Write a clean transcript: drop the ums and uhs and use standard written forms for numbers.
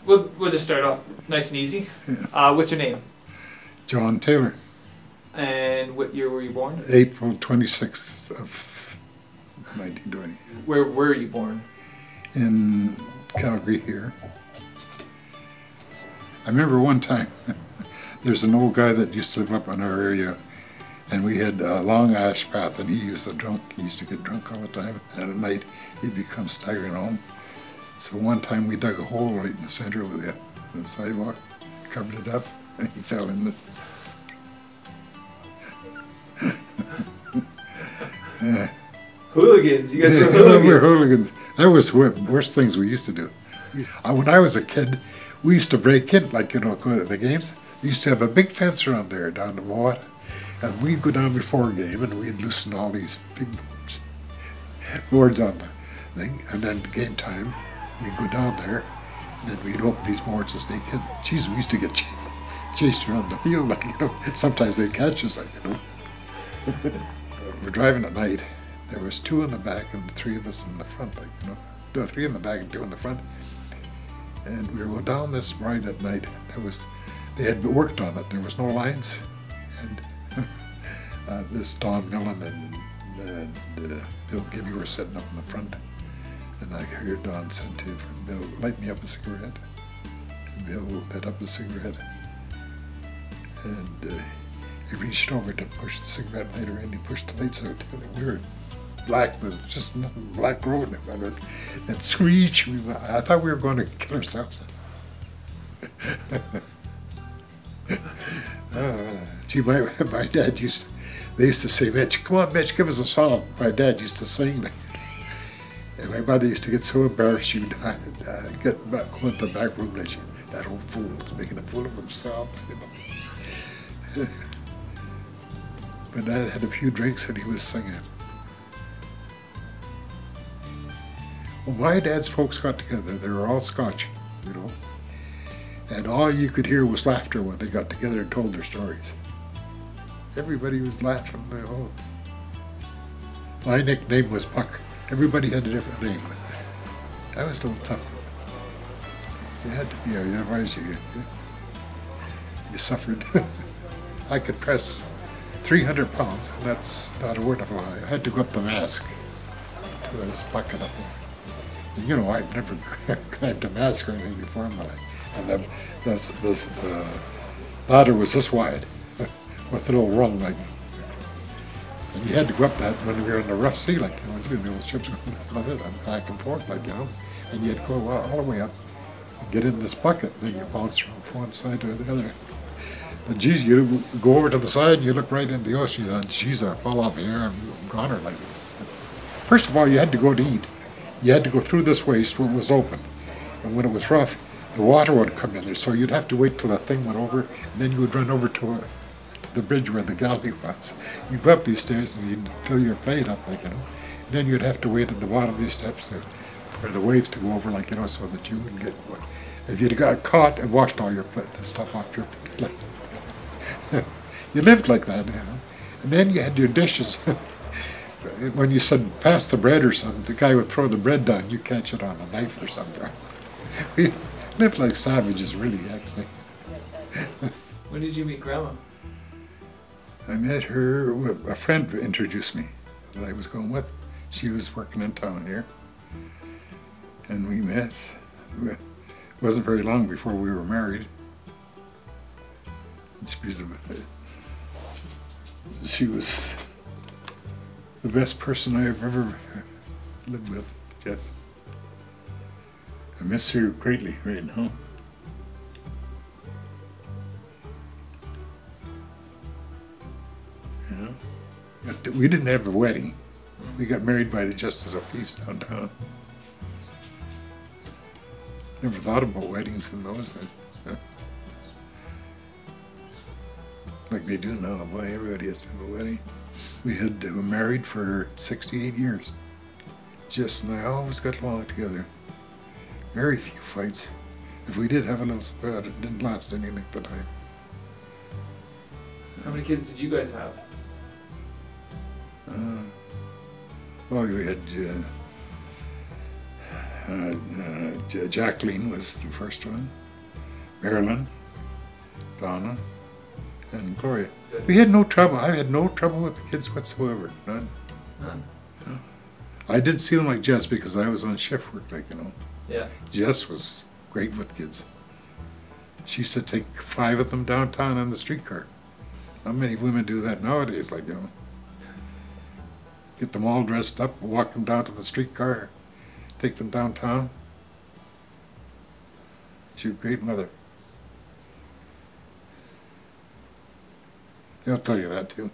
We'll just start off nice and easy. Yeah. What's your name? John Taylor. And what year were you born? April 26th of 1920. Where were you born? In Calgary here. I remember one time, there's an old guy that used to live up in our area, and we had a long ash path, and he used to get drunk all the time, and at night he'd become staggering home. So one time we dug a hole right in the center of the sidewalk, covered it up, and he fell in it. Hooligans. You guys were Yeah, hooligans. we were hooligans. That was the worst things we used to do. When I was a kid, we used to break in, like, go to the games. We used to have a big fence around there, down the Mowat. And we'd go down before a game, and we'd loosen all these big boards on the thing. And then game time, we'd go down there, and then we'd open these boards and sneak in. Jeez, we used to get chased around the field, like, sometimes they'd catch us, like, We're driving at night. There was 2 in the back and 3 of us in the front, like, No, 3 in the back and 2 in the front. And we were going down this ride at night. They had worked on it. There was no lines. And this Don Millen and Bill Gibby were sitting up in the front. And I heard Don said to Bill, light me up a cigarette. And Bill lit up a cigarette. And he reached over to push the cigarette lighter in. He pushed the lights out. And we were black, but just nothing, black road in front of us. And screech, I thought we were going to kill ourselves. Gee, my dad they used to say, Mitch, come on, Mitch, give us a song. My dad used to sing. And my mother used to get so embarrassed, she'd get back, go into the back room, and that old fool was making a fool of himself. My dad had a few drinks and he was singing. Well, my dad's folks got together. They were all Scotch, and all you could hear was laughter when they got together and told their stories. Everybody was laughing. My nickname was Puck. Everybody had a different name. I was a little tough. You had to be, otherwise you suffered. I could press 300 pounds, and that's not a word of a lie. I had to go up the mask to this bucket up there. And, I've never climbed a mask or anything before in my life. And the ladder was this wide, with a little rung, like. And you had to go up that when we were in the rough sea, like, the ships going back and forth, like, and you had to go all the way up and get in this bucket, and then you bounce from one side to the other. But geez, you go over to the side and you look right into the ocean, and geez, I fall off here and I'm goner, like. First of all, you had to go to eat. You had to go through this waste where it was open. And when it was rough, the water would come in there, so you'd have to wait till that thing went over, and then you would run over to the bridge where the galley was. You'd go up these stairs and you'd fill your plate up, like, And then you'd have to wait at the bottom of these steps for the waves to go over, like, so that you wouldn't get. If you'd got caught, it washed all your plate, the stuff off your plate. You lived like that, And then you had your dishes. When you said pass the bread or something, the guy would throw the bread down. You catch it on a knife or something. We lived like savages, really, actually. When did you meet Grandma? I met her. A friend introduced me that I was going with. She was working in town here, and we met. It wasn't very long before we were married. She was the best person I've ever lived with, yes. I miss her greatly right now. But we didn't have a wedding. We got married by the Justice of Peace downtown. Never thought about weddings in those days. Like they do now. Boy, everybody has to have a wedding. We were married for 68 years. And I always got along together. Very few fights. If we did have a little spat, it didn't last any length of time. How many kids did you guys have? Well, we had Jacqueline was the first one. Marilyn, Donna, and Gloria. Good. We had no trouble. I had no trouble with the kids whatsoever. None. None. I did see them like Jess because I was on shift work, like, you know. Yeah. Jess was great with kids. She used to take 5 of them downtown on the streetcar. Not many women do that nowadays, like, you know. Get them all dressed up, walk them down to the streetcar, take them downtown. She was a great mother. They'll tell you that too.